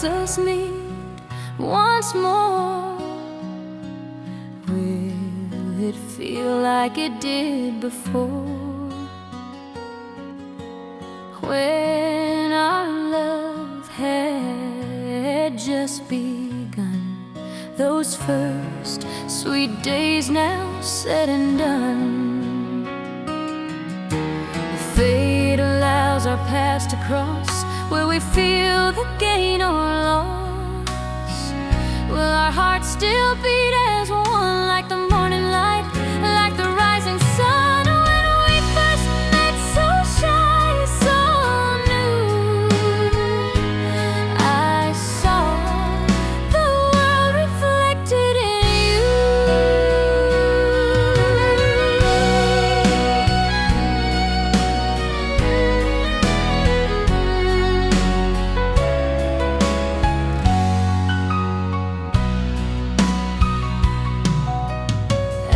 makes us meet once more? Will it feel like it did before? When our love had just begun, those first sweet days now said and done. Fate allows our paths to cross, where we feel the gain or loss. Will our hearts still beat as one, like the morning light, like the rising sun? When we first met, so shy, so new, I saw the world reflected in you.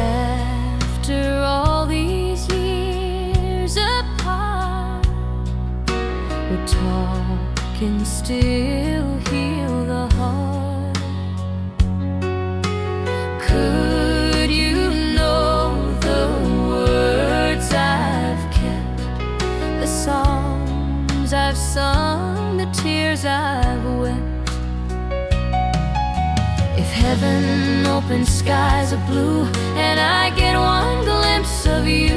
After all these years apart, we're talking, still heal the heart. Could you know the words I've kept, the songs I've sung, the tears I've wept? If heaven opens skies of blue and I get one glimpse of you,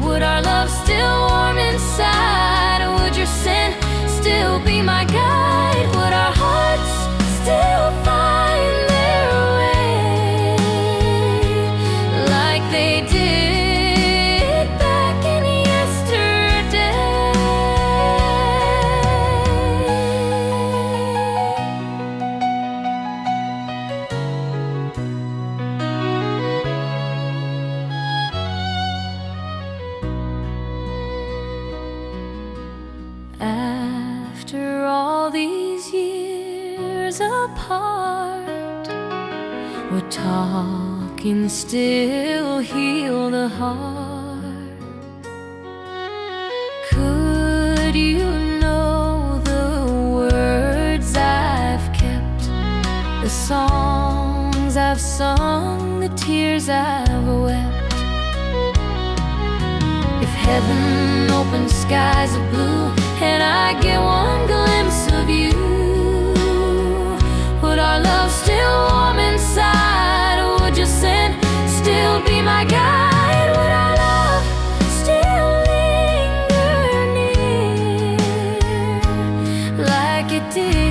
would our love still warm inside? Would your sin still be my guide? Would our hearts still find their way like they did back in yesterday? After all these years apart, we're talking, still heal the heart. Could you know the words I've kept, the songs I've sung, the tears I've wept? If heaven opens skies of blue and I get one glimpse of you, would our love still warm inside? Would your sin still be my guide? Would our love still linger near like it did